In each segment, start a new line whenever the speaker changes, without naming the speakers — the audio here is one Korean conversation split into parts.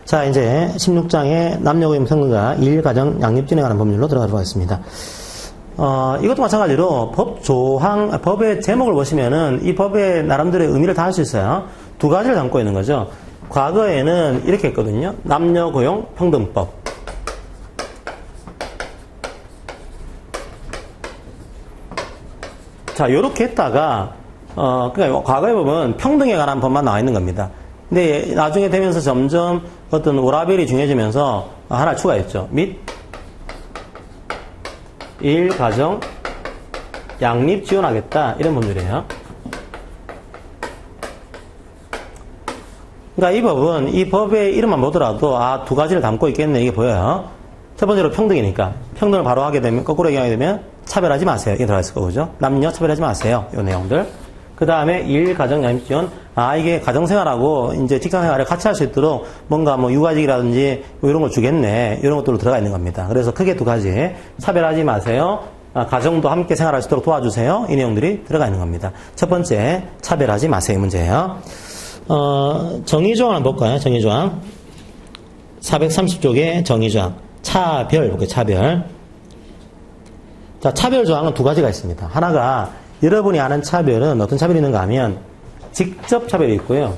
자, 이제 16장의 남녀고용 평등과 일가정 양립진에 관한 법률로 들어가도록 하겠습니다. 이것도 마찬가지로 법의 제목을 보시면은 이 법의 나름대로의 의미를 다 알 수 있어요. 두 가지를 담고 있는 거죠. 과거에는 이렇게 했거든요. 남녀고용 평등법. 자, 요렇게 했다가, 그러니까 과거의 법은 평등에 관한 법만 나와 있는 겁니다. 근데 나중에 되면서 점점 어떤 오라벨이 중요해지면서 하나 추가했죠. 및 일가정 양립 지원하겠다. 이런 법률이에요. 그러니까 이 법은 이 법의 이름만 보더라도 두 가지를 담고 있겠네. 이게 보여요. 첫 번째로 평등이니까. 평등을 바로 하게 되면, 거꾸로 얘기하게 되면 차별하지 마세요. 이게 들어가 있을 거죠. 남녀 차별하지 마세요. 이 내용들. 그 다음에 일가정 양립 지원. 이게 가정생활하고 이제 직장생활을 같이 할 수 있도록 뭔가 뭐 육아직이라든지 뭐 이런 걸 주겠네. 이런 것들로 들어가 있는 겁니다. 그래서 크게 두 가지. 차별하지 마세요. 가정도 함께 생활할 수 있도록 도와주세요. 이 내용들이 들어가 있는 겁니다. 첫 번째, 차별하지 마세요. 이 문제예요. 정의조항 한번 볼까요? 정의조항. 430쪽의 정의조항. 차별, 볼게요. 차별. 자, 차별조항은 두 가지가 있습니다. 하나가 여러분이 아는 차별은 어떤 차별이 있는가 하면 직접 차별이 있고요.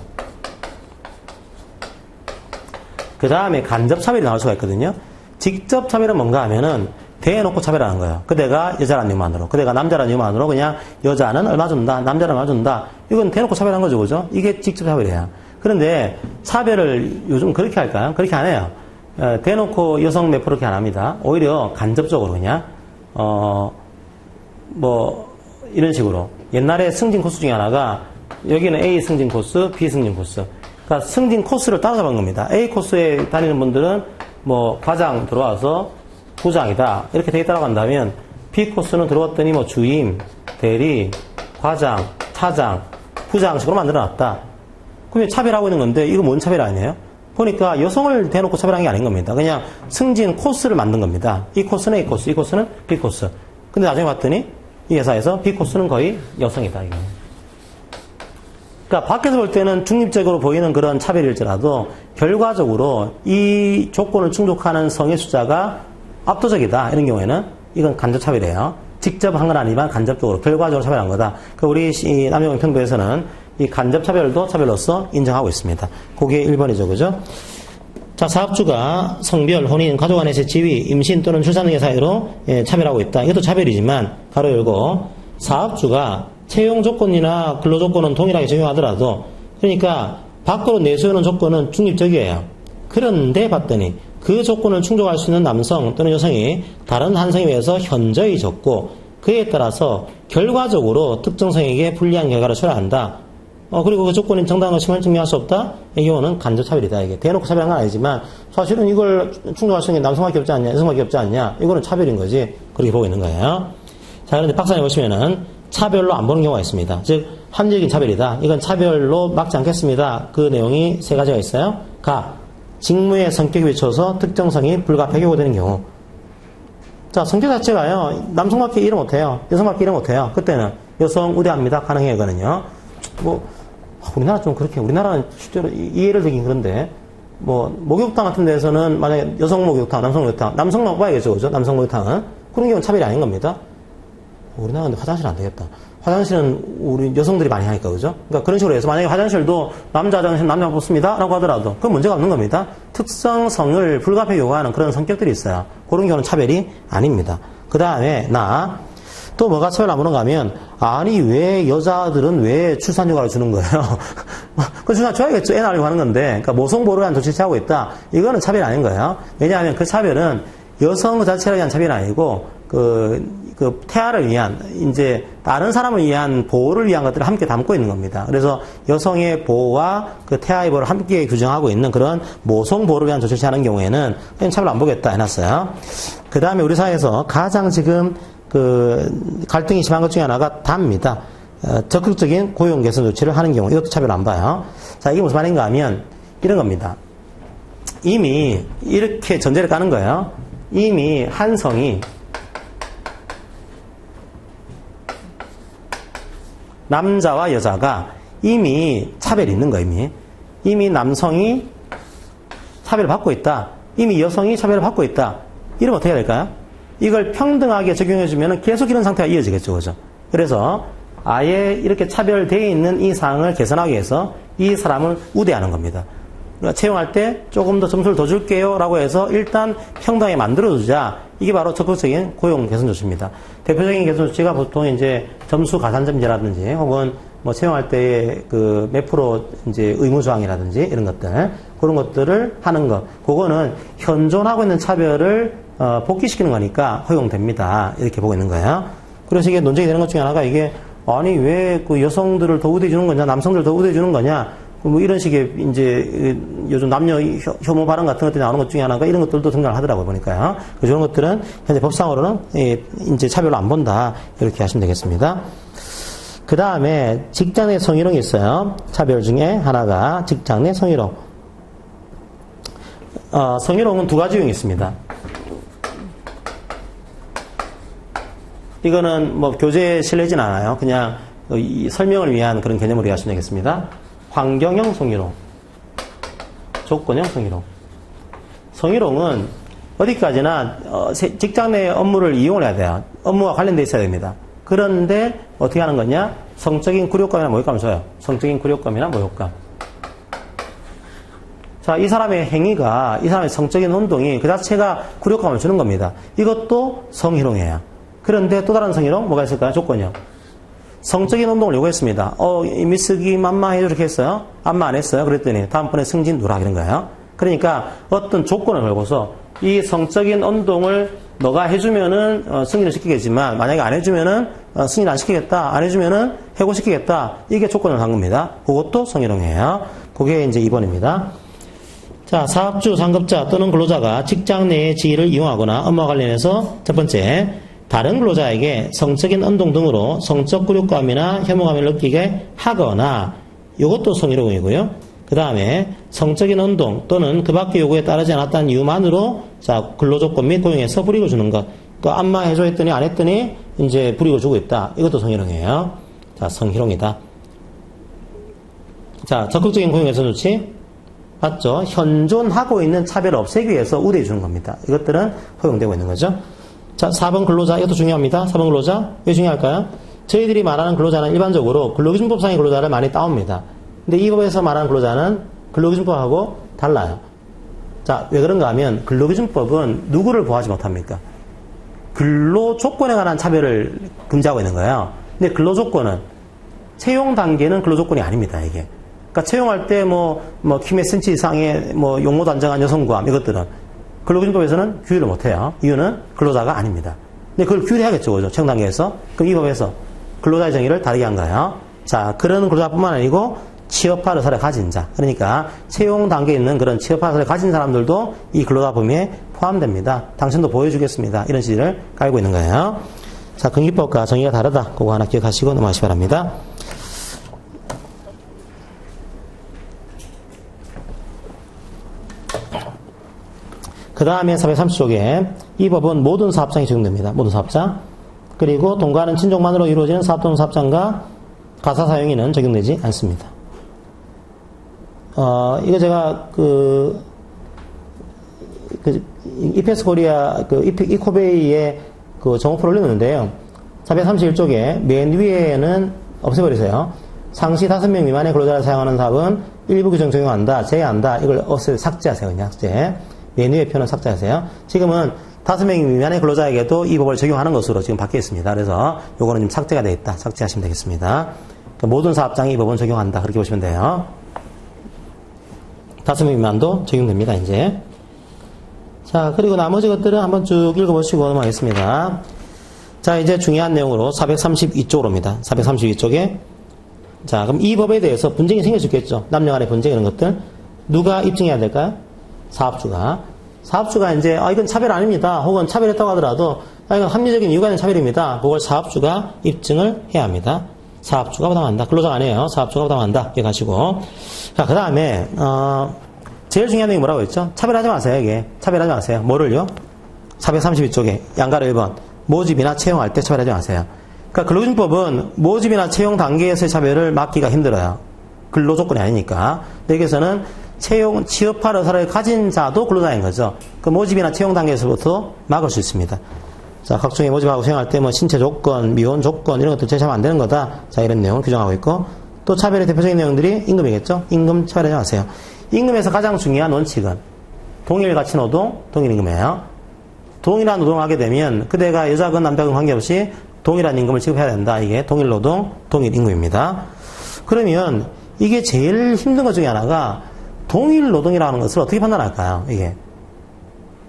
그 다음에 간접 차별이 나올 수가 있거든요. 직접 차별은 뭔가 하면은 대놓고 차별하는 거예요. 그대가 여자라는 이유만으로, 그대가 남자라는 이유만으로 그냥 여자는 얼마 준다, 남자는 얼마 준다. 이건 대놓고 차별한 거죠, 그죠? 이게 직접 차별이에요. 그런데 차별을 요즘 그렇게 할까요? 그렇게 안 해요. 대놓고 여성 몇 프로 이렇게 안 합니다. 오히려 간접적으로 그냥 이런 식으로. 옛날에 승진 코스 중에 하나가 여기는 A 승진 코스, B 승진 코스. 그러니까 승진 코스를 따라잡은 겁니다. A 코스에 다니는 분들은 뭐 과장 들어와서 부장이다. 이렇게 되어 있다고 한다면 B 코스는 들어왔더니 뭐 주임, 대리, 과장, 차장, 부장식으로 만들어놨다. 그러면 차별하고 있는 건데 이거 뭔 차별 아니에요? 보니까 여성을 대놓고 차별한 게 아닌 겁니다. 그냥 승진 코스를 만든 겁니다. 이 코스는 A 코스, 이 코스는 B 코스. 근데 나중에 봤더니 이 회사에서 B 코스는 거의 여성이다. 이거. 그러니까 밖에서 볼 때는 중립적으로 보이는 그런 차별일지라도 결과적으로 이 조건을 충족하는 성의 숫자가 압도적이다. 이런 경우에는 이건 간접 차별이에요. 직접 한 건 아니지만 간접적으로 결과적으로 차별한 거다. 우리 남녀고용 평등에서는 이 간접 차별도 차별로서 인정하고 있습니다. 그게 1번이죠. 그죠? 자, 사업주가 성별, 혼인, 가족 안에서의 지위, 임신 또는 출산 등의 사유로 차별하고 있다. 이것도 차별이지만 가로 열고 사업주가 채용 조건이나 근로 조건은 동일하게 적용하더라도 그러니까 밖으로 내세우는 조건은 중립적이에요. 그런데 봤더니 그 조건을 충족할 수 있는 남성 또는 여성이 다른 한 성에 비해서 현저히 적고 그에 따라서 결과적으로 특정 성에게 불리한 결과를 초래한다. 그리고 그 조건이 정당한 것임을 증명할 수 없다? 이 경우는 간접 차별이다. 이게 대놓고 차별한 건 아니지만 사실은 이걸 충족할 수 있는 게 남성밖에 없지 않냐, 여성밖에 없지 않냐? 이거는 차별인 거지. 그렇게 보고 있는 거예요. 자, 그런데 박사님 보시면은 차별로 안 보는 경우가 있습니다. 즉, 합리적인 차별이다. 이건 차별로 막지 않겠습니다. 그 내용이 세 가지가 있어요. 직무의 성격에 비춰서 특정성이 불가피하게 요구되는 경우. 자, 성격 자체가요, 남성밖에 일을 못해요. 여성밖에 일을 못해요. 그때는 여성 우대합니다. 가능해요, 이거는요. 우리나라 좀 그렇게, 우리나라는 실제로 이해를 되긴 그런데, 목욕탕 같은 데서는 만약에 여성 목욕탕, 남성 목욕탕, 남성만 봐야겠죠, 그죠? 남성 목욕탕은. 그런 경우는 차별이 아닌 겁니다. 우리나라는 화장실 안 되겠다. 화장실은 우리 여성들이 많이 하니까, 그죠? 그러니까 그런 식으로 해서 만약에 화장실도 남자 화장실 남자만 뽑습니다. 라고 하더라도 그건 문제가 없는 겁니다. 특성성을 불가피하게 요구하는 그런 성격들이 있어요. 그런 경우는 차별이 아닙니다. 그 다음에 또 뭐가 차별 안 보는가 하면 왜 여자들은 왜 출산휴가를 주는 거예요? 그 출산 줘야겠죠. 애 낳으려고 하는 건데 그러니까 모성보호를 한 조치를 취하고 있다. 이거는 차별이 아닌 거예요. 왜냐하면 그 차별은 여성 그 자체를 위한 차별이 아니고 태아를 위한, 이제, 다른 사람을 위한 보호를 위한 것들을 함께 담고 있는 겁니다. 그래서 여성의 보호와 그 태아의 보호를 함께 규정하고 있는 그런 모성 보호를 위한 조치를 취하는 경우에는 그냥 차별 안 보겠다 해놨어요. 그 다음에 우리 사회에서 가장 지금 갈등이 심한 것 중에 하나가 답니다. 적극적인 고용 개선 조치를 하는 경우, 이것도 차별 안 봐요. 자, 이게 무슨 말인가 하면 이런 겁니다. 이미 이렇게 전제를 까는 거예요. 이미 한 성이 남자와 여자가 이미 차별이 있는 거예요. 이미 남성이 차별을 받고 있다. 이미 여성이 차별을 받고 있다. 이러면 어떻게 해야 될까요? 이걸 평등하게 적용해주면 계속 이런 상태가 이어지겠죠. 그죠? 그래서 아예 이렇게 차별되어 있는 이 상황을 개선하기 위해서 이 사람을 우대하는 겁니다. 그러니까 채용할 때 조금 더 점수를 더 줄게요 라고 해서 일단 평등하게 만들어주자. 이게 바로 적극적인 고용 개선 조치입니다. 대표적인 개선 조치가 보통 이제 점수 가산점제라든지 혹은 뭐 채용할 때 그 몇 프로 이제 의무조항이라든지 이런 것들, 그런 것들을 하는 것. 그거는 현존하고 있는 차별을 복귀시키는 거니까 허용됩니다. 이렇게 보고 있는 거예요. 그래서 이게 논쟁이 되는 것 중에 하나가 이게 아니 왜 그 여성들을 더 우대해 주는 거냐, 남성들을 더 우대해 주는 거냐, 뭐 이런 식의 이제 요즘 남녀 혐오 발언 같은 것들이 나오는 것 중에 하나가 이런 것들도 등장을 하더라고요. 보니까요. 그런 것들은 현재 법상으로는 이제 차별로 안 본다. 이렇게 하시면 되겠습니다. 그 다음에 직장 내 성희롱이 있어요. 차별 중에 하나가 직장 내 성희롱. 성희롱은 두 가지 유형이 있습니다. 이거는 뭐 교재에 실리진 않아요. 그냥 이 설명을 위한 그런 개념으로 이해하시면 되겠습니다. 환경형 성희롱, 조건형 성희롱. 성희롱은 어디까지나 직장 내 업무를 이용을 해야 돼요. 업무와 관련돼 있어야 됩니다. 그런데 어떻게 하는 거냐? 성적인 굴욕감이나 모욕감을 줘요. 성적인 굴욕감이나 모욕감. 자, 이 사람의 행위가, 이 사람의 성적인 운동이 그 자체가 굴욕감을 주는 겁니다. 이것도 성희롱이에요. 그런데 또 다른 성희롱 뭐가 있을까요? 조건이요. 성적인 운동을 요구했습니다. 미쓰기 맘마 이렇게 했어요. 안마 안 했어요. 그랬더니 다음번에 승진 누락 이런 거예요. 그러니까 어떤 조건을 걸고서 이 성적인 운동을 너가 해주면은 승진을 시키겠지만 만약에 안 해주면은 승진 안 시키겠다. 안 해주면은 해고시키겠다. 이게 조건을 한 겁니다. 그것도 성희롱이에요. 그게 이제 2번입니다. 자, 사업주, 상급자 또는 근로자가 직장 내의 지위를 이용하거나 업무와 관련해서 첫 번째, 다른 근로자에게 성적인 운동 등으로 성적 굴욕감이나 혐오감을 느끼게 하거나, 이것도 성희롱이고요. 그 다음에 성적인 운동 또는 그 밖의 요구에 따르지 않았다는 이유만으로 자, 근로조건 및 고용에서 불이익을 주는 것. 그 안마 해줘 했더니 안 했더니 이제 불이익을 주고 있다. 이것도 성희롱이에요. 자, 성희롱이다. 자, 적극적인 고용 개선 조치. 맞죠? 현존하고 있는 차별을 없애기 위해서 우대해 주는 겁니다. 이것들은 허용되고 있는 거죠. 자, 4번 근로자. 이것도 중요합니다. 4번 근로자. 왜 중요할까요? 저희들이 말하는 근로자는 일반적으로 근로기준법상의 근로자를 많이 따옵니다. 근데 이 법에서 말하는 근로자는 근로기준법하고 달라요. 자, 왜 그런가 하면 근로기준법은 누구를 보호하지 못합니까? 근로조건에 관한 차별을 금지하고 있는 거예요. 근데 근로조건은 채용 단계는 근로조건이 아닙니다, 이게. 그러니까 채용할 때 키메 센치 이상의 용모 단정한 여성구함 이것들은 근로기준법에서는 규율을 못해요. 이유는 근로자가 아닙니다. 근데 그걸 규율해야겠죠, 그죠? 채용 단계에서. 그럼 이 법에서 근로자의 정의를 다르게 한 거예요. 자, 그런 근로자뿐만 아니고 취업화 의사를 가진 자, 그러니까 채용 단계에 있는 그런 취업화 의사를 가진 사람들도 이 근로자 범위에 포함됩니다. 당신도 보여주겠습니다. 이런 시를 깔고 있는 거예요. 자, 근기법과 정의가 다르다. 그거 하나 기억하시고 넘어가시기 바랍니다. 그 다음에 430쪽에 이 법은 모든 사업장에 적용됩니다. 모든 사업장. 그리고 동거하는 친족만으로 이루어지는 사업 또는 사업장과 가사 사용인은 적용되지 않습니다. 이거 제가 이페스 코리아 이코베이의 정오표를 올렸는데요. 431쪽에 맨 위에는 없애버리세요. 상시 5명 미만의 근로자를 사용하는 사업은 일부 규정 적용한다, 제외한다. 이걸 삭제하세요. 그냥 삭제. 맨 위에 표는 삭제하세요. 지금은 5명 미만의 근로자에게도 이 법을 적용하는 것으로 지금 바뀌어 있습니다. 그래서 요거는 지금 삭제가 되어 있다. 삭제하시면 되겠습니다. 그러니까 모든 사업장이 이 법은 적용한다. 그렇게 보시면 돼요. 5명 미만도 적용됩니다, 이제. 자, 그리고 나머지 것들은 한번 쭉 읽어보시고 넘어가겠습니다. 자, 이제 중요한 내용으로 432쪽으로입니다. 432쪽에. 자, 그럼 이 법에 대해서 분쟁이 생길 수 있겠죠. 남녀 간의 분쟁 이런 것들. 누가 입증해야 될까요? 사업주가. 사업주가 이제, 이건 차별 아닙니다. 혹은 차별했다고 하더라도, 이건 합리적인 이유가 있는 차별입니다. 그걸 사업주가 입증을 해야 합니다. 사업주가 부담한다. 근로자가 아니에요. 사업주가 부담한다. 기억하시고. 자, 그 다음에, 제일 중요한 내용이 뭐라고 했죠? 차별하지 마세요, 이게. 차별하지 마세요. 뭐를요? 432쪽에, 양가로 1번. 모집이나 채용할 때 차별하지 마세요. 그러니까 근로기준법은 모집이나 채용 단계에서의 차별을 막기가 힘들어요. 근로조건이 아니니까. 근데 여기서는 취업할 의사를 가진 자도 근로자인 거죠. 그 모집이나 채용 단계에서부터 막을 수 있습니다. 자, 각종의 모집하고 수행할 때 뭐 신체 조건, 미혼 조건 이런 것들 제시하면 안 되는 거다. 자, 이런 내용을 규정하고 있고 또 차별의 대표적인 내용들이 임금이겠죠. 임금 차별하지 마세요. 임금에서 가장 중요한 원칙은 동일 가치 노동, 동일 임금이에요. 동일한 노동을 하게 되면 그대가 여자건 남자건 관계없이 동일한 임금을 지급해야 된다. 이게 동일 노동, 동일 임금입니다. 그러면 이게 제일 힘든 것 중에 하나가 동일 노동이라는 것을 어떻게 판단할까요? 이게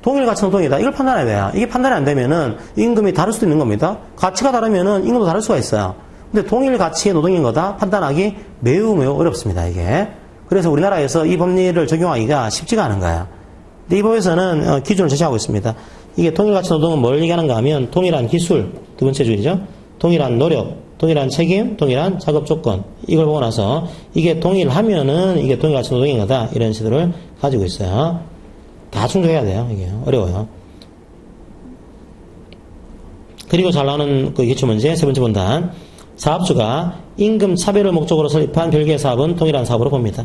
동일 가치 노동이다. 이걸 판단해야 돼요. 이게 판단이 안 되면은 임금이 다를 수도 있는 겁니다. 가치가 다르면은 임금도 다를 수가 있어요. 근데 동일 가치의 노동인 거다 판단하기 매우 어렵습니다. 이게. 그래서 우리나라에서 이 법리를 적용하기가 쉽지가 않은 거예요. 근데 이 법에서는 기준을 제시하고 있습니다. 이게 동일 가치 노동은 뭘 얘기하는가 하면 동일한 기술, 두 번째 줄이죠. 동일한 노력, 동일한 책임, 동일한 작업 조건. 이걸 보고 나서 이게 동일하면은 이게 동일 가치 노동인 거다. 이런 식으로 가지고 있어요. 다 충족해야 돼요. 이게 어려워요. 그리고 잘 나오는 그 기출문제 세 번째 본단. 사업주가 임금 차별을 목적으로 설립한 별개의 사업은 동일한 사업으로 봅니다.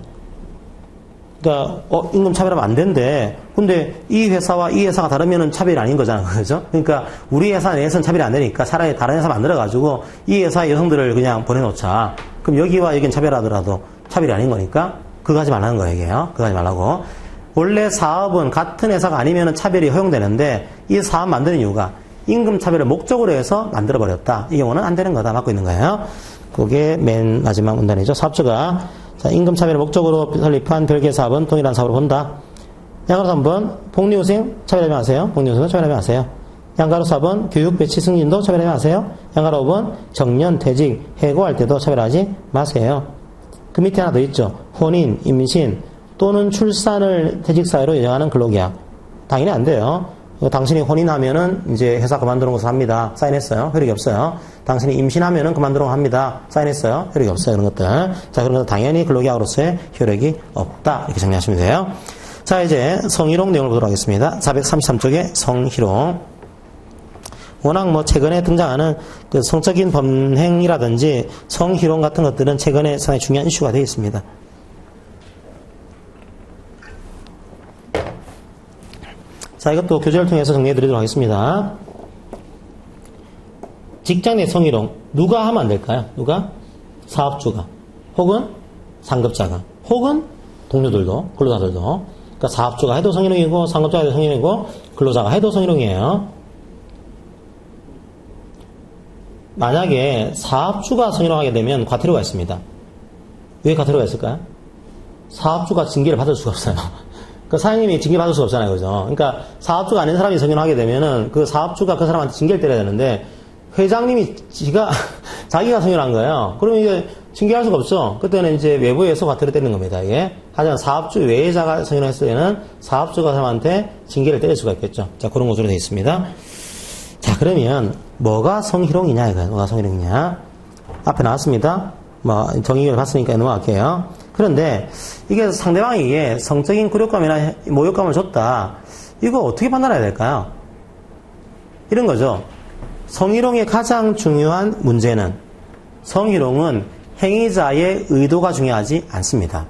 그러니까 임금 차별하면 안 된대. 근데 이 회사와 이 회사가 다르면은 차별이 아닌 거잖아. 그죠? 그러니까 우리 회사 내에서는 차별이 안 되니까 차라리 다른 회사 만들어가지고 이 회사의 여성들을 그냥 보내놓자. 그럼 여기와 여긴 차별하더라도 차별이 아닌 거니까 그거 하지 말라는 거예요. 이게요. 그거 하지 말라고. 원래 사업은 같은 회사가 아니면은 차별이 허용되는데 이 사업 만드는 이유가 임금 차별을 목적으로 해서 만들어버렸다. 이 경우는 안 되는 거다. 맞고 있는 거예요. 그게 맨 마지막 문단이죠. 사업주가 자, 임금 차별을 목적으로 설립한 별개의 사업은 동일한 사업으로 본다. 양가로 3번 복리후생 차별하지 마세요. 복리후생도 차별하지 마세요. 양가로 4번 교육 배치 승진도 차별하지 마세요. 양가로 5번 정년 퇴직 해고할 때도 차별하지 마세요. 그 밑에 하나 더 있죠. 혼인, 임신 또는 출산을 퇴직 사유로 예정하는 근로계약. 당연히 안 돼요. 당신이 혼인하면은 이제 회사 그만두는 것을 합니다. 사인했어요. 효력이 없어요. 당신이 임신하면은 그만두는 거 합니다. 사인했어요. 효력이 없어요. 그런 것들. 자, 그런 것 당연히 근로계약으로서의 효력이 없다. 이렇게 정리하시면 돼요. 자, 이제 성희롱 내용을 보도록 하겠습니다. 433쪽에 성희롱. 워낙 뭐 최근에 등장하는 그 성적인 범행이라든지 성희롱 같은 것들은 최근에 상당히 중요한 이슈가 되어 있습니다. 자, 이것도 교재를 통해서 정리해 드리도록 하겠습니다. 직장 내 성희롱. 누가 하면 안 될까요? 누가? 사업주가. 혹은 상급자가. 혹은 동료들도, 근로자들도. 그러니까 사업주가 해도 성희롱이고, 상급자가 해도 성희롱이고, 근로자가 해도 성희롱이에요. 만약에 사업주가 성희롱하게 되면 과태료가 있습니다. 왜 과태료가 있을까요? 사업주가 징계를 받을 수가 없어요. 그 사장님이 징계 받을 수가 없잖아요. 그죠? 그러니까 사업주가 아닌 사람이 성희롱하게 되면은 그 사업주가 그 사람한테 징계를 때려야 되는데 회장님이 자기가 성희롱한 거예요. 그러면 이게 징계할 수가 없죠. 그때는 이제 외부에서 과태료 때리는 겁니다. 이게. 하지만 사업주 외자가 성희롱했을 때는 사업주가 사람한테 징계를 때릴 수가 있겠죠. 자, 그런 것으로 되어 있습니다. 자, 그러면 뭐가 성희롱이냐 이거예요. 뭐가 성희롱이냐. 앞에 나왔습니다. 뭐 정의를 봤으니까 넘어갈게요. 그런데 이게 상대방이 이게 성적인 굴욕감이나 모욕감을 줬다. 이거 어떻게 판단해야 될까요? 이런 거죠. 성희롱의 가장 중요한 문제는 성희롱은 행위자의 의도가 중요하지 않습니다.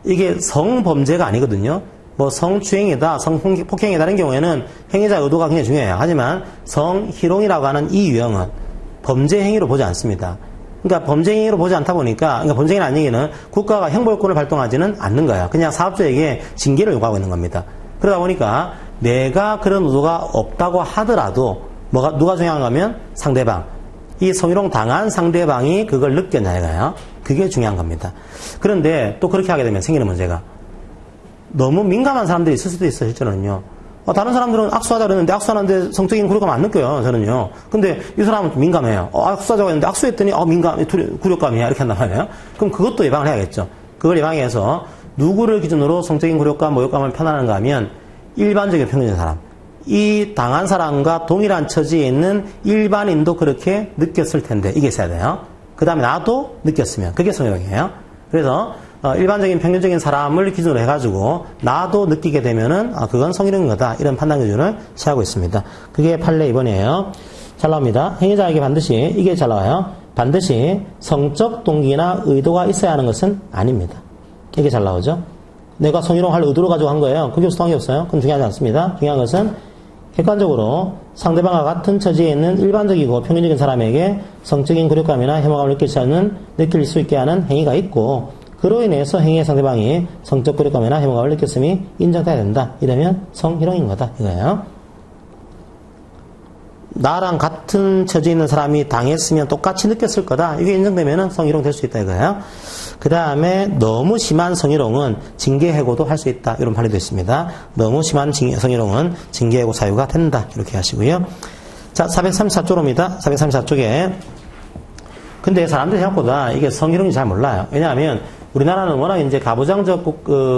이게 성범죄가 아니거든요. 뭐 성추행이다, 성폭행이다 이런 경우에는 행위자의 의도가 굉장히 중요해요. 하지만 성희롱이라고 하는 이 유형은 범죄 행위로 보지 않습니다. 그러니까 범죄 행위로 보지 않다 보니까, 그러니까 범죄 행위라는 얘기는 국가가 형벌권을 발동하지는 않는 거예요. 그냥 사업주에게 징계를 요구하고 있는 겁니다. 그러다 보니까 내가 그런 의도가 없다고 하더라도 누가 중요한가 하면 상대방. 이 성희롱 당한 상대방이 그걸 느꼈냐 이거예요. 그게 중요한 겁니다. 그런데 또 그렇게 하게 되면 생기는 문제가 너무 민감한 사람들이 있을 수도 있어요. 실제로는요. 다른 사람들은 악수하자 그랬는데 악수하는데 성적인 굴욕감 안 느껴요. 저는요. 근데 이 사람은 좀 민감해요. 악수하자고 했는데 악수했더니 굴욕감이야 이렇게 한단 말이에요. 그럼 그것도 예방을 해야겠죠. 그걸 예방해서 누구를 기준으로 성적인 굴욕감, 모욕감을 표현하는가 하면 일반적인 평균적인 사람. 이 당한 사람과 동일한 처지에 있는 일반인도 그렇게 느꼈을 텐데 이게 있어야 돼요. 그 다음에 나도 느꼈으면 그게 성희롱이에요. 그래서 일반적인 평균적인 사람을 기준으로 해가지고 나도 느끼게 되면은 그건 성희롱인 거다 이런 판단 기준을 취하고 있습니다. 그게 판례 2번이에요. 잘 나옵니다. 행위자에게 반드시 이게 잘 나와요. 반드시 성적 동기나 의도가 있어야 하는 것은 아닙니다. 이게 잘 나오죠. 내가 성희롱 할 의도로 가지고 한 거예요. 그게 없어 없어요. 그건 중요하지 않습니다. 중요한 것은 객관적으로 상대방과 같은 처지에 있는 일반적이고 평균적인 사람에게 성적인 굴욕감이나 혐오감을 느낄 수 있게 하는 행위가 있고, 그로 인해서 행위의 상대방이 성적 굴욕감이나 혐오감을 느꼈음이 인정돼야 된다. 이러면 성희롱인 거다. 이거예요. 나랑 같은 처지에 있는 사람이 당했으면 똑같이 느꼈을 거다. 이게 인정되면 성희롱 될 수 있다. 이거예요. 그 다음에 너무 심한 성희롱은 징계해고도 할 수 있다. 이런 판례도 있습니다. 너무 심한 성희롱은 징계해고 사유가 된다. 이렇게 하시고요. 자, 434쪽입니다. 434쪽에. 근데 사람들이 생각보다 이게 성희롱이 잘 몰라요. 왜냐하면 우리나라는 워낙 이제 가부장적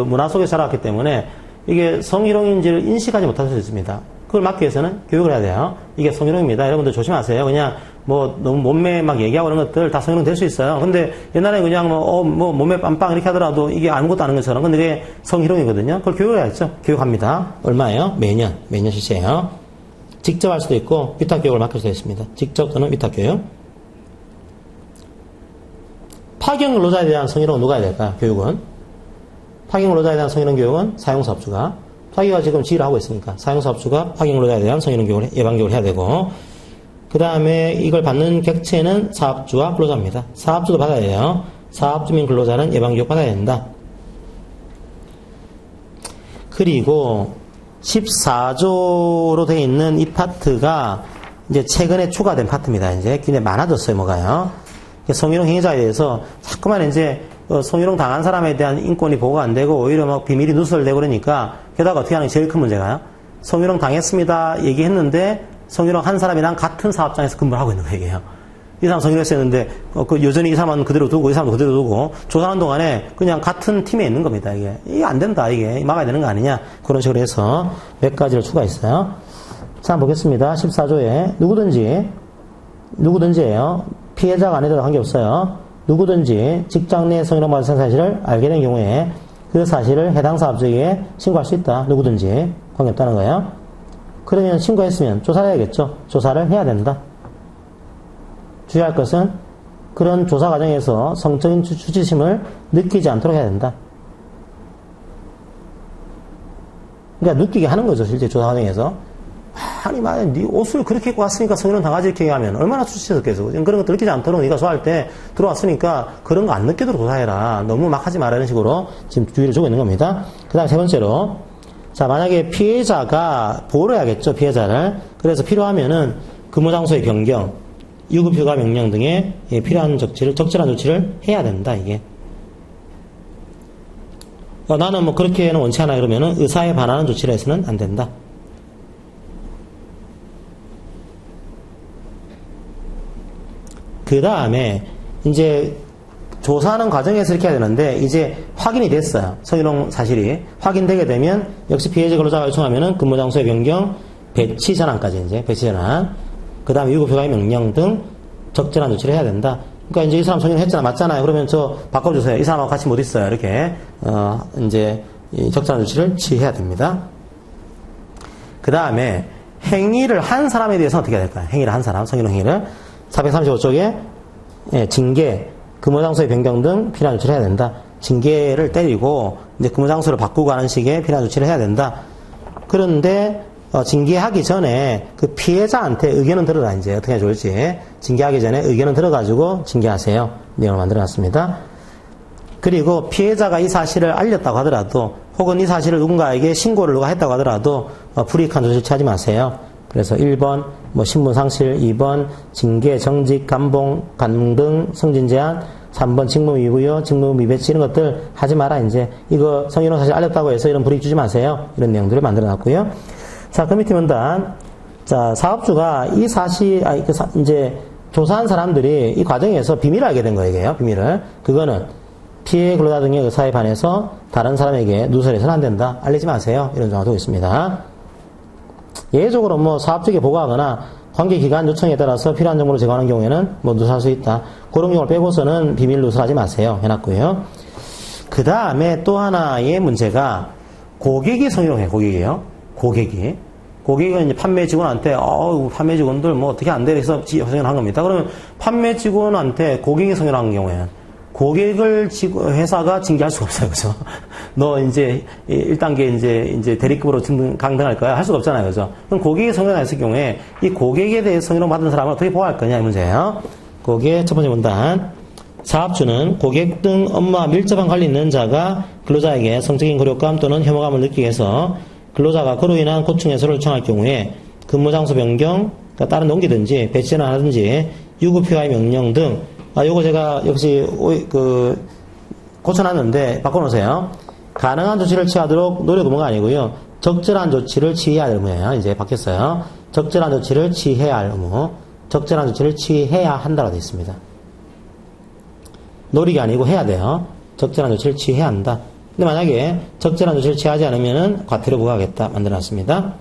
문화 속에 살아왔기 때문에 이게 성희롱인지를 인식하지 못할 수 있습니다. 그걸 막기 위해서는 교육을 해야 돼요. 이게 성희롱입니다. 여러분들 조심하세요. 그냥 뭐 너무 몸매 막 얘기하고 그런 것들 다 성희롱 될 수 있어요. 근데 옛날에 그냥 뭐 몸매 빵빵 이렇게 하더라도 이게 아무것도 아닌 것처럼. 근데 그게 성희롱이거든요. 그걸 교육을 해야죠. 교육합니다. 얼마예요? 매년 실시해요. 직접 할 수도 있고 위탁 교육을 맡길 수도 있습니다. 직접 또는 위탁 교육. 파경 근로자에 대한 성희롱은 누가 해야 될까요? 교육은. 파경 근로자에 대한 성희롱 교육은 사용사업주가. 자기가 지금 지휘를 하고 있으니까 사용사업주가 파경 근로자에 대한 성희롱 교육을, 예방교육을 해야 되고, 그 다음에 이걸 받는 객체는 사업주와 근로자입니다. 사업주도 받아야 돼요. 사업주 및 근로자는 예방교육 받아야 된다. 그리고 14조로 되어 있는 이 파트가 이제 최근에 추가된 파트입니다. 이제 굉장히 많아졌어요, 뭐가요. 성희롱 행위자에 대해서 자꾸만 이제 성희롱 당한 사람에 대한 인권이 보호가 안 되고 오히려 막 비밀이 누설되고 그러니까, 게다가 어떻게 하는 게 제일 큰 문제가요. 성희롱 당했습니다 얘기했는데 성희롱 한 사람이랑 같은 사업장에서 근무를 하고 있는 거예요. 이 사람 성희롱 했었는데 여전히 이 사람은 그대로 두고 이 사람도 그대로 두고 조사하는 동안에 그냥 같은 팀에 있는 겁니다. 이게 안 된다. 이게 막아야 되는 거 아니냐. 그런 식으로 해서 몇 가지를 추가했어요. 자, 한번 보겠습니다. 14조에 누구든지예요. 피해자가 아니더라도 관계없어요. 누구든지 직장 내 성희롱 받은 사실을 알게 된 경우에 그 사실을 해당 사업주에게 신고할 수 있다. 누구든지 관계없다는 거예요. 그러면 신고했으면 조사를 해야겠죠. 조사를 해야 된다. 주의할 것은 그런 조사 과정에서 성적인 수치심을 느끼지 않도록 해야 된다. 그러니까 느끼게 하는 거죠. 실제 조사 과정에서. 아니 말이야, 네 옷을 그렇게 입고 왔으니까 성희롱 당하지 이렇게 얘기하면 얼마나 수치스럽겠어. 그런 것도 느끼지 않도록 네가 조사할 때 들어왔으니까 그런 거 안 느끼도록 조사해라. 너무 막 하지 마라. 이런 식으로 지금 주의를 주고 있는 겁니다. 그 다음 세 번째로, 자, 만약에 피해자가 보호를 해야겠죠. 피해자를. 그래서 필요하면은 근무장소의 변경, 유급휴가 명령 등의 필요한 적절한 조치를 해야 된다. 이게. 나는 뭐 그렇게는 원치 않아. 그러면은 의사에 반하는 조치를 해서는 안 된다. 그 다음에 이제 조사하는 과정에서 이렇게 해야 되는데, 이제 확인이 됐어요. 성희롱 사실이 확인되게 되면 역시 피해자 근로자가 요청하면은 근무장소의 변경, 배치 전환까지 이제 배치 전환, 그 다음에 유급휴가의 명령 등 적절한 조치를 해야 된다. 그러니까 이제 이 사람 성희롱 했잖아, 맞잖아요. 그러면 저 바꿔주세요. 이 사람하고 같이 못 있어요. 이렇게 이제 적절한 조치를 취해야 됩니다. 그 다음에 행위를 한 사람에 대해서 어떻게 해야 될까요? 행위를 한 사람, 성희롱 행위를 435쪽에 징계, 근무장소의 변경 등 필요한 조치를 해야 된다. 징계를 때리고 이제 근무장소를 바꾸고 하는 식의 필요한 조치를 해야 된다. 그런데 징계하기 전에 그 피해자한테 의견은 들어라. 이제 어떻게 하면 좋을지 징계하기 전에 의견은 들어가지고 징계하세요. 내용을 만들어놨습니다. 그리고 피해자가 이 사실을 알렸다고 하더라도, 혹은 이 사실을 누군가에게 신고를 누가 했다고 하더라도 불이익한 조치를 취하지 마세요. 그래서 1번 뭐 신분 상실, 2번 징계, 정직, 감봉, 간등, 승진 제한, 3번 직무 미부여, 직무 미배치 이런 것들 하지 마라. 이제 이거 성희롱 사실 알렸다고 해서 이런 불이익 주지 마세요. 이런 내용들을 만들어 놨고요. 자, 그 밑에 문단. 자, 사업주가 이 사실 이제 조사한 사람들이 이 과정에서 비밀을 알게 된 거예요. 비밀을. 그거는 피해 근로자 등의 의사에 반해서 다른 사람에게 누설해서는 안 된다. 알리지 마세요. 이런 조항도 있습니다. 예외적으로 뭐 사업 측에 보고하거나 관계기관 요청에 따라서 필요한 정보를 제공하는 경우에는 뭐 누설할 수 있다. 그런 경우를 빼고서는 비밀 누설하지 마세요. 해놨고요. 그 다음에 또 하나의 문제가 고객이 성희롱해. 고객이에요. 고객은 이제 판매 직원한테 판매 직원들 뭐 어떻게 안 돼. 그래서 성희롱한 겁니다. 그러면 판매 직원한테 고객이 성희롱한 경우에는 고객을 회사가 징계할 수가 없어요. 그죠? 너 이제 1단계 이제 대리급으로 강등할 거야? 할 수가 없잖아요. 그죠? 그럼 고객이 성명을 했을 경우에 이 고객에 대해 성명 받은 사람을 어떻게 보호할 거냐 이 문제예요. 고객 첫 번째 문단. 사업주는 고객 등 업무와 밀접한 관리 있는 자가 근로자에게 성적인 굴욕감 또는 혐오감을 느끼게 해서 근로자가 그로 인한 고충 해소를 요청할 경우에 근무장소 변경, 그러니까 다른 데 옮기든지 배치를 하든지 유급휴가의 명령 등 요거 제가 역시 고쳐놨는데 바꿔놓으세요. 가능한 조치를 취하도록 노력은 뭐가 아니고요. 적절한 조치를 취해야 할 의무예요. 이제 바뀌었어요. 적절한 조치를 취해야 할 의무. 적절한 조치를 취해야 한다고 되어 있습니다. 노력이 아니고 해야 돼요. 적절한 조치를 취해야 한다. 근데 만약에 적절한 조치를 취하지 않으면은 과태료 부과하겠다 만들어놨습니다.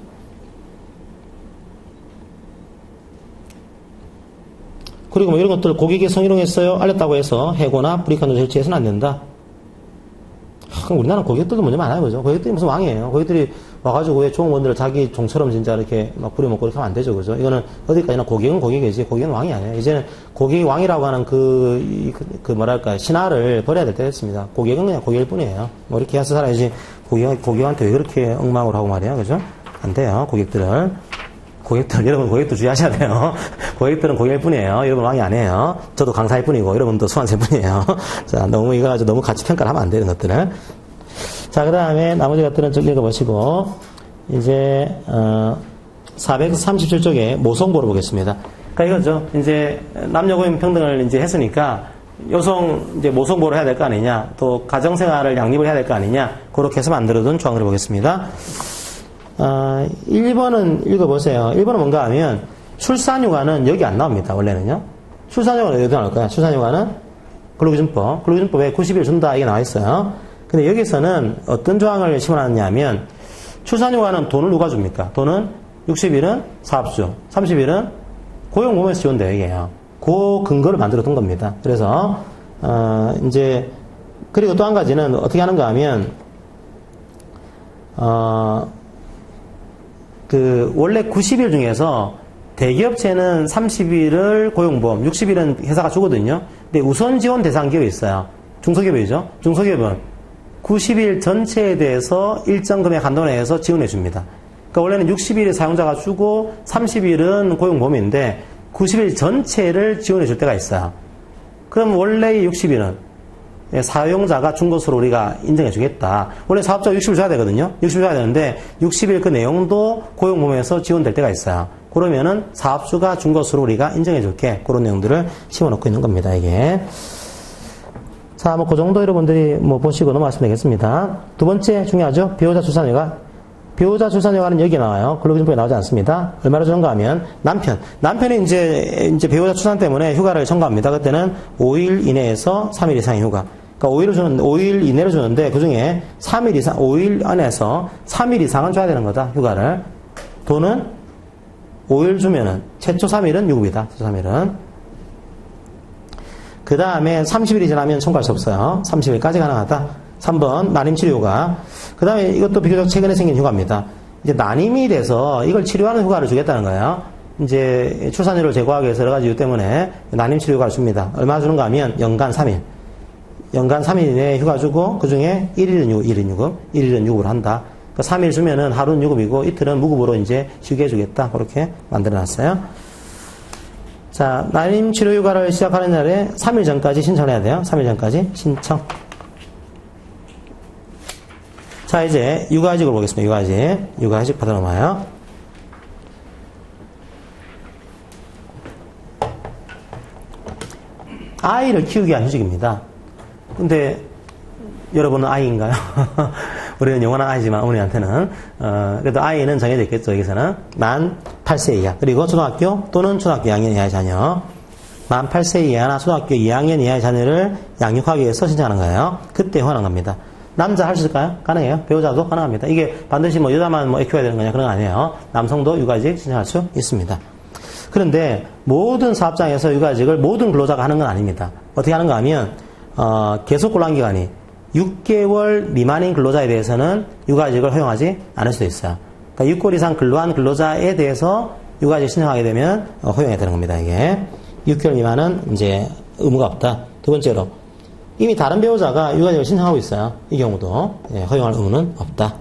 그리고 뭐 이런 것들 고객이 성희롱했어요 알렸다고 해서 해고나 불이익한 조치를 취해서는 안 된다. 그럼 우리나라는 고객들도 문제 많아요. 그죠? 고객들이 무슨 왕이에요. 고객들이 와가지고 왜 좋은 원들을 자기 종처럼 진짜 이렇게 막 부려먹고 이렇게 하면 안 되죠. 그죠? 이거는 어디까지나 고객은 고객이지 고객은 왕이 아니에요. 이제는 고객이 왕이라고 하는 뭐랄까 신화를 버려야 될 때가 됐습니다. 고객은 그냥 고객일 뿐이에요. 뭐 이렇게 해서 살아야지 고객한테 왜 그렇게 엉망으로 하고 말이야. 그죠? 안 돼요. 여러분 고객도 주의하셔야 돼요. 고객들은 고객일 뿐이에요. 여러분 왕이 아니에요. 저도 강사일 뿐이고 여러분도 수완생 뿐이에요. 자, 이거 가지고 너무 가치 평가를 하면 안 돼요. 이런 것들을. 자, 그 다음에 나머지 것들은 좀 읽어보시고 이제 437쪽에 모성보를 보겠습니다. 그러니까 이거죠. 이제 남녀 고용 평등을 이제 했으니까 여성 이제 모성보를 해야 될 거 아니냐, 또 가정생활을 양립을 해야 될 거 아니냐, 그렇게 해서 만들어둔 조항을 보겠습니다. 1번은 읽어보세요. 1번은 뭔가 하면 출산휴가는 여기 안 나옵니다. 원래는요. 출산휴가는 어디 나올까요? 출산휴가는 근로기준법에 90일 준다 이게 나와 있어요. 근데 여기서는 어떤 조항을 심어놨냐 하면 출산휴가는 돈을 누가 줍니까? 돈은 60일은 사업주, 30일은 고용보험에서 지원돼요. 이게요. 그 근거를 만들어 둔 겁니다. 그래서 이제 그리고 또 한 가지는 어떻게 하는가 하면 원래 90일 중에서 대기업체는 30일을 고용보험, 60일은 회사가 주거든요. 근데 우선 지원 대상 기업이 있어요. 중소기업이죠. 중소기업은 90일 전체에 대해서 일정 금액 한도 내에서 지원해 줍니다. 그러니까 원래는 60일이 사용자가 주고 30일은 고용보험인데 90일 전체를 지원해 줄 때가 있어요. 그럼 원래 60일은 사용자가 준 것으로 우리가 인정해 주겠다. 원래 사업자가 60일 줘야 되거든요. 60일 줘야 되는데 60일 그 내용도 고용보험에서 지원될 때가 있어요. 그러면은 사업주가 준 것으로 우리가 인정해 줄게. 그런 내용들을 심어놓고 있는 겁니다. 이게. 자, 그 정도 여러분들이 보시고 넘어가시면 되겠습니다. 두 번째 중요하죠. 배우자 출산휴가. 배우자 출산휴가는 여기 나와요. 근로기준법에 나오지 않습니다. 얼마나 주는가 하면 남편이 이제 배우자 출산 때문에 휴가를 청구합니다. 그때는 5일 이내에서 3일 이상의 휴가. 그러니까 5일 이내로 주는데 그 중에 3일 이상, 5일 안에서 3일 이상은 줘야 되는 거다. 휴가를. 돈은 5일 주면은 최초 3일은 유급이다. 최초 3일은. 그 다음에 30일이 지나면 청구할 수 없어요. 30일까지 가능하다. 3번 난임치료휴가. 그 다음에 이것도 비교적 최근에 생긴 휴가입니다. 이제 난임이 돼서 이걸 치료하는 휴가를 주겠다는 거예요. 이제 출산율을 제고하기 위해서 여러 가지 이유 때문에 난임치료휴가를 줍니다. 얼마 주는가 하면 연간 3일. 연간 3일 이내에 휴가 주고 그 중에 1일은 유급, 1일은 유급을 한다. 그 3일 주면은 하루는 유급이고 이틀은 무급으로 이제 쉬게 해주겠다. 그렇게 만들어 놨어요. 자, 난임치료휴가를 시작하는 날에 3일 전까지 신청을 해야 돼요. 3일 전까지 신청. 자, 이제 육아휴직을 보겠습니다. 육아휴직 받아 놓아요. 아이를 키우기 위한 휴직입니다. 근데 여러분은 아이인가요? 우리는 영원한 아이지만 어머니한테는 그래도 아이는 정해져 있겠죠. 여기서는 만 8세 이하, 그리고 초등학교 또는 초등학교 2학년 이하의 자녀, 만 8세 이하나 초등학교 2학년 이하의 자녀를 양육하기 위해서 신청하는 거예요. 그때 허용하는 겁니다. 남자 할 수 있을까요? 가능해요. 배우자도 가능합니다. 이게 반드시 여자만 키워야 되는 거냐, 그런 거 아니에요. 남성도 육아휴직 신청할 수 있습니다. 그런데 모든 사업장에서 육아휴직을 모든 근로자가 하는 건 아닙니다. 어떻게 하는가 하면 계속 곤란기간이 6개월 미만인 근로자에 대해서는 육아휴직을 허용하지 않을 수도 있어요. 그러니까 6개월 이상 근로한 근로자에 대해서 육아휴직 신청하게 되면 허용이 되는 겁니다. 이게 6개월 미만은 이제 의무가 없다. 두 번째로 이미 다른 배우자가 육아직을 신청하고 있어요. 이 경우도 예, 허용할 의무는 없다.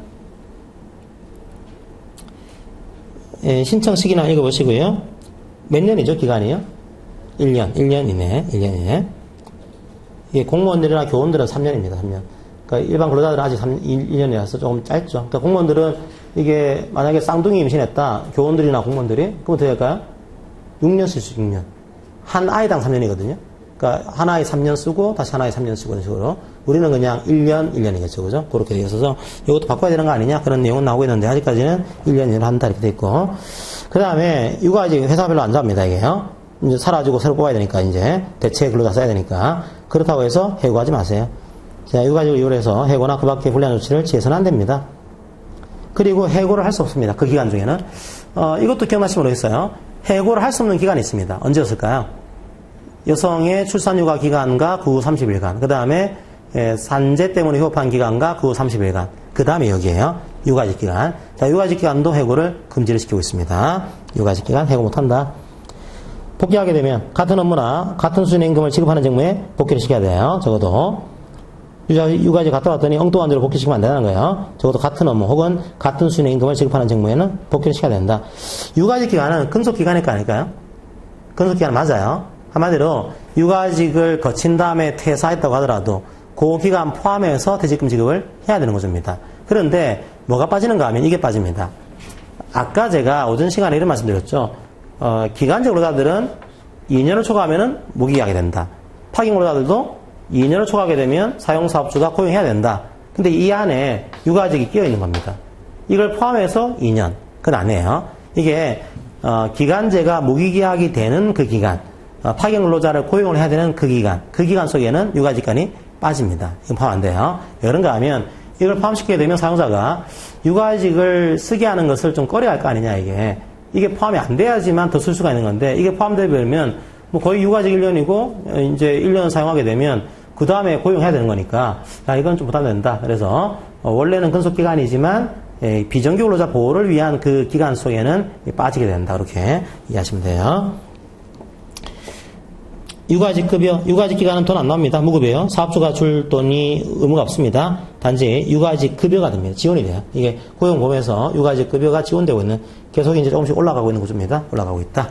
예, 신청 시기나 읽어보시고요. 몇 년이죠? 기간이요? 1년 이내. 이게 공무원들이나 교원들은 3년입니다. 3년. 그러니까 일반 근로자들은 아직 1년이라서 조금 짧죠. 그러니까 공무원들은 이게 만약에 쌍둥이 임신했다. 교원들이나 공무원들이 그럼 어떻게 할까요? 6년 쓸 수 있죠. 6년. 한 아이당 3년이거든요. 그러니까 한 아이 3년 쓰고 다시 한 아이 3년 쓰고 이런 식으로. 우리는 그냥 1년이겠죠. 그죠? 그렇게 되어 있어서 이것도 바꿔야 되는 거 아니냐 그런 내용은 나오고 있는데 아직까지는 1년을 한다 이렇게 돼 있고. 그 다음에 육아직 회사별로 안 잡니다. 이게요. 이제 사라지고 새로 뽑아야 되니까 이제 대체 근로자 써야 되니까. 그렇다고 해서 해고하지 마세요. 자, 육아직을 이유로 해서 해고나 그 밖의 불리한 조치를 취해서는 안 됩니다. 그리고 해고를 할 수 없습니다. 그 기간 중에는. 이것도 기억나시면 모르겠어요. 해고를 할 수 없는 기간이 있습니다. 언제였을까요? 여성의 출산휴가 기간과 그 후 30일간. 그 다음에 산재 때문에 휴업한 기간과 그 후 30일간. 그 다음에 여기에요. 육아직 기간. 자, 육아직 기간도 해고를 금지를 시키고 있습니다. 육아직 기간 해고 못한다. 복귀하게 되면 같은 업무나 같은 수준의 임금을 지급하는 직무에 복귀를 시켜야 돼요. 적어도. 육아직 갔다 왔더니 엉뚱한 데로 복귀시키면 안 된다는 거예요. 적어도 같은 업무 혹은 같은 수준의 임금을 지급하는 직무에는 복귀를 시켜야 된다. 육아직 기간은 근속기간일 거 아닐까요? 근속기간 맞아요. 한마디로 육아직을 거친 다음에 퇴사했다고 하더라도 그 기간 포함해서 퇴직금 지급을 해야 되는 것입니다. 그런데 뭐가 빠지는가 하면 이게 빠집니다. 아까 제가 오전 시간에 이런 말씀 드렸죠. 기간제 근로자들은 2년을 초과하면 무기하게 된다. 파기 근로자들도 2년을 초과하게 되면 사용사업주가 고용해야 된다. 근데 이 안에 육아직이 끼어 있는 겁니다. 이걸 포함해서 2년. 그건 아니에요. 이게 기간제가 무기계약이 되는 그 기간, 파견 근로자를 고용을 해야 되는 그 기간 속에는 육아직간이 빠집니다. 이건 포함 안 돼요. 왜 그런가 하면 이걸 포함시키게 되면 사용자가 육아직을 쓰게 하는 것을 좀 꺼려할 거 아니냐 이게 포함이 안 돼야지만 더 쓸 수가 있는 건데 이게 포함되면 뭐 거의 육아직 1년이고 이제 1년 사용하게 되면 그 다음에 고용해야 되는 거니까 이건 좀 부담된다. 그래서 원래는 근속기간이지만 비정규 근로자 보호를 위한 그 기간 속에는 빠지게 된다. 그렇게 이해하시면 돼요. 육아직 급여, 육아직 기간은 돈 안 나옵니다. 무급이에요. 사업주가 줄 돈이 의무가 없습니다. 단지 육아직 급여가 됩니다. 지원이 돼요. 이게 고용보험에서 육아직 급여가 지원되고 있는 계속 이제 조금씩 올라가고 있는 구조입니다. 올라가고 있다.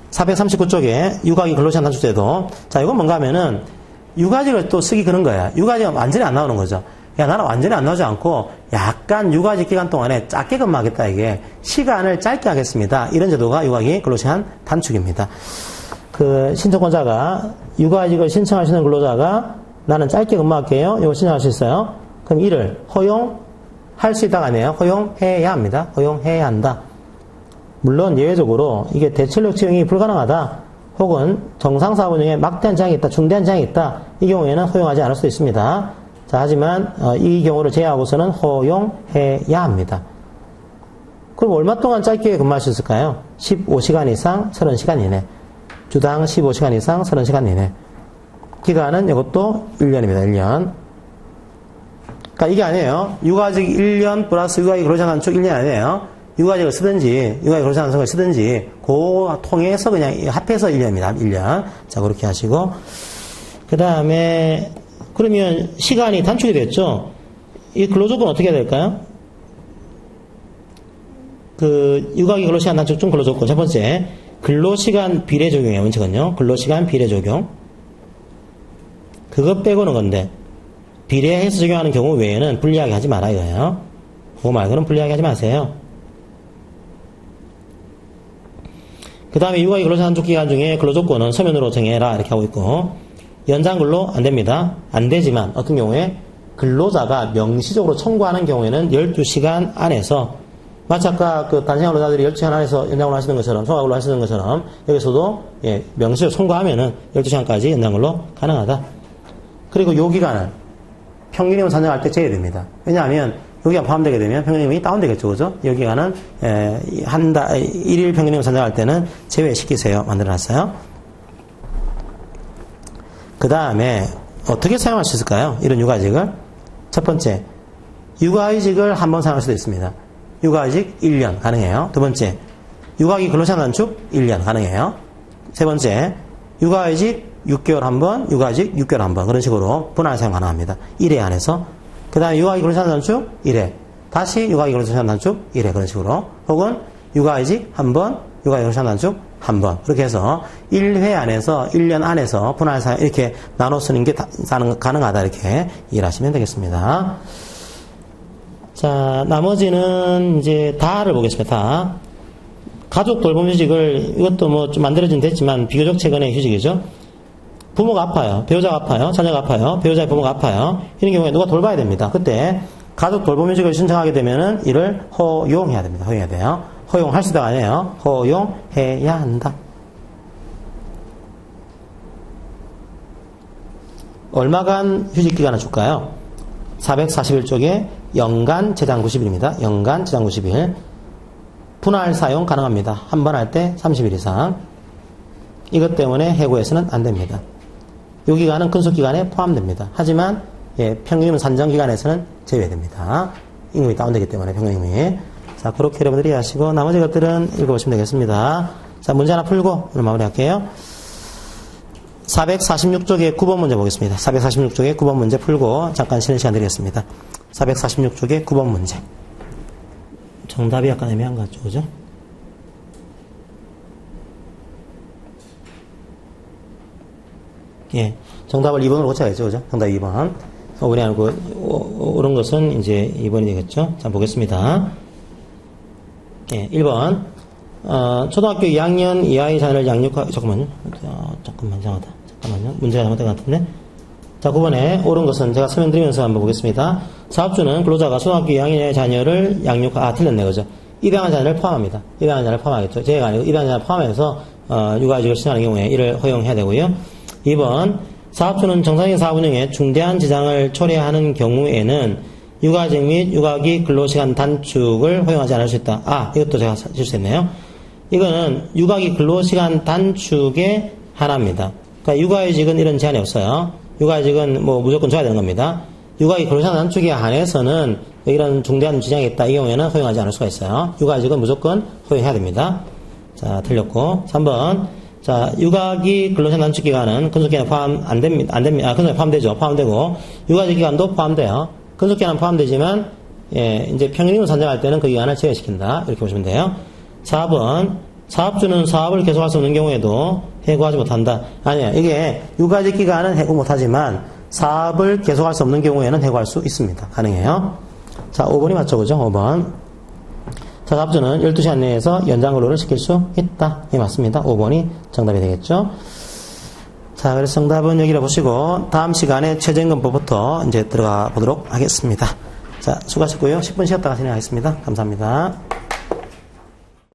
439쪽에 육아기 근로시간 단축제도. 자, 이건 뭔가 하면은 육아직을 또 쓰기 그런 거야. 육아직은 완전히 안 나오는 거죠. 야, 나는 완전히 안 나오지 않고 약간 육아직 기간 동안에 작게 근무하겠다. 이게 시간을 짧게 하겠습니다. 이런 제도가 육아기 근로시간 단축입니다. 그 신청권자가 육아직을 신청하시는 근로자가 나는 짧게 근무할게요. 이거 신청할 수 있어요. 그럼 이를 허용할 수 있다가 아니에요. 허용해야 합니다. 허용해야 한다. 물론 예외적으로 이게 대체력 채용이 불가능하다. 혹은 정상사업 운영에 막대한 제약이 있다. 중대한 제약이 있다. 이 경우에는 허용하지 않을 수도 있습니다. 자, 하지만 이 경우를 제외하고서는 허용해야 합니다. 그럼 얼마 동안 짧게 근무할 수 있을까요? 15시간 이상 30시간 이내. 주당 15시간 이상 30시간 이내. 기간은 이것도 1년입니다. 1년. 그러니까 이게 아니에요. 육아직 1년 플러스 육아직 근로시간 단축 1년 아니에요. 육아직을 쓰든지 육아직 근로시간 단축을 쓰든지 그 통해서 그냥 합해서 1년입니다. 1년. 자, 그렇게 하시고 그 다음에 그러면 시간이 단축이 됐죠. 이 근로조건 어떻게 해야 될까요? 그 육아기 근로시간 단축 중 근로조건 첫 번째 근로시간 비례 적용의 원칙은요. 근로시간 비례 적용. 그것 빼고는 건데 비례해서 적용하는 경우 외에는 불리하게 하지 마라 이거예요. 그거 말고는 불리하게 하지 마세요. 그 다음에 육아기 근로시간 단축 기간 중에 근로조건은 서면으로 정해라 이렇게 하고 있고 연장 근로 안 됩니다. 안 되지만 어떤 경우에 근로자가 명시적으로 청구하는 경우에는 12시간 안에서 마치 아까 그 단시간 근로자들이 12시간 안에서 연장근로 하시는 것처럼 총각근로 하시는 것처럼 여기서도 명시적으로 청구하면은 12시간까지 연장근로 가능하다. 그리고 요 기간은 평균임금 산정할 때 제외됩니다. 왜냐하면 여기가 포함되게 되면 평균임금이 다운되겠죠. 그죠? 이 기간은 한 달, 1일 평균임금 산정할 때는 제외시키세요. 만들어놨어요. 그 다음에 어떻게 사용할 수 있을까요? 이런 육아직을. 첫 번째, 육아직을 한 번 사용할 수도 있습니다. 육아직 1년 가능해요. 두 번째, 육아기 근로시간 단축 1년 가능해요. 세 번째, 육아직 6개월 한 번, 육아휴직 6개월 한 번. 그런 식으로 분할 사용 가능합니다. 1회 안에서. 그 다음에 육아휴직 근로시간 단축 1회. 다시 육아휴직 근로시간 단축 1회. 그런 식으로. 혹은 육아휴직 한 번, 육아휴직 근로시간 단축 한 번. 그렇게 해서 1회 안에서, 1년 안에서 분할 사용 이렇게 나눠 쓰는 게 가능하다. 이렇게 이해하시면 되겠습니다. 자, 나머지는 이제 다를 보겠습니다. 다. 가족 돌봄 휴직을, 이것도 뭐 좀 만들어진 됐지만 비교적 최근의 휴직이죠. 부모가 아파요. 배우자가 아파요. 자녀가 아파요. 배우자의 부모가 아파요. 이런 경우에 누가 돌봐야 됩니다. 그때 가족 돌봄 휴직을 신청하게 되면은 이를 허용해야 됩니다. 허용해야 돼요. 허용할 수가 아니에요. 허용해야 한다. 얼마간 휴직 기간을 줄까요? 441쪽에 연간 제당 90일입니다. 연간 제당 90일. 분할 사용 가능합니다. 한 번 할 때 30일 이상. 이것 때문에 해고해서는 안 됩니다. 이 기간은 근속기간에 포함됩니다. 하지만 평균임금 산정기간에서는 제외됩니다. 임금이 다운되기 때문에 평균임금이. 자, 그렇게 여러분들이 하시고 나머지 것들은 읽어보시면 되겠습니다. 자, 문제 하나 풀고 오늘 마무리할게요. 446쪽에 9번 문제 보겠습니다. 446쪽에 9번 문제 풀고 잠깐 쉬는 시간 드리겠습니다. 446쪽에 9번 문제. 정답이 약간 애매한 것 같죠, 그죠? 예. 정답을 2번으로 고쳐야겠죠, 그죠? 정답 2번. 5번이 아니고, 옳은 것은 이제 2번이 되겠죠? 자, 보겠습니다. 예, 1번. 초등학교 2학년 이하의 자녀를 양육하, 잠깐만요. 잠깐만요. 문제가 잘못된 것 같은데. 자, 9번에 옳은 것은 제가 설명드리면서 한번 보겠습니다. 사업주는 근로자가 초등학교 2학년의 자녀를 틀렸네, 그죠? 입양한 자녀를 포함합니다. 입양한 자녀를 포함하겠죠. 제가 아니고 입양한 자녀를 포함해서, 육아휴직을 신청하는 경우에 이를 허용해야 되고요. 2번, 사업주는 정상적인 사업 운영에 중대한 지장을 초래하는 경우에는 육아휴직 및 육아기 근로시간 단축을 허용하지 않을 수 있다. 이것도 제가 실수했네요. 이거는 육아기 근로시간 단축의 하나입니다. 그러니까 육아휴직은 이런 제한이 없어요. 육아휴직은 뭐 무조건 줘야 되는 겁니다. 육아기 근로시간 단축에 한해서는 이런 중대한 지장이 있다. 이 경우에는 허용하지 않을 수가 있어요. 육아휴직은 무조건 허용해야 됩니다. 자, 틀렸고. 3번. 자, 육아기 근로시간 단축 기간은 근속기간에 포함 안 됩니다. 근속기간에 포함되죠. 포함되고, 육아휴직 기간도 포함돼요. 근속기간은 포함되지만, 이제 평균임금 산정할 때는 그 기간을 제외시킨다. 이렇게 보시면 돼요. 4번. 사업주는 사업을 계속할 수 없는 경우에도 해고하지 못한다. 아니야. 이게 육아휴직 기간은 해고 못하지만, 사업을 계속할 수 없는 경우에는 해고할 수 있습니다. 가능해요. 자, 5번이 맞죠. 그죠? 5번. 자, 사업주는 12시간 내에서 연장 근로를 시킬 수 있다. 예, 맞습니다. 5번이 정답이 되겠죠. 자, 그래서 정답은 여기를 보시고, 다음 시간에 최저임금법부터 이제 들어가 보도록 하겠습니다. 자, 수고하셨고요. 10분 쉬었다가 진행하겠습니다. 감사합니다.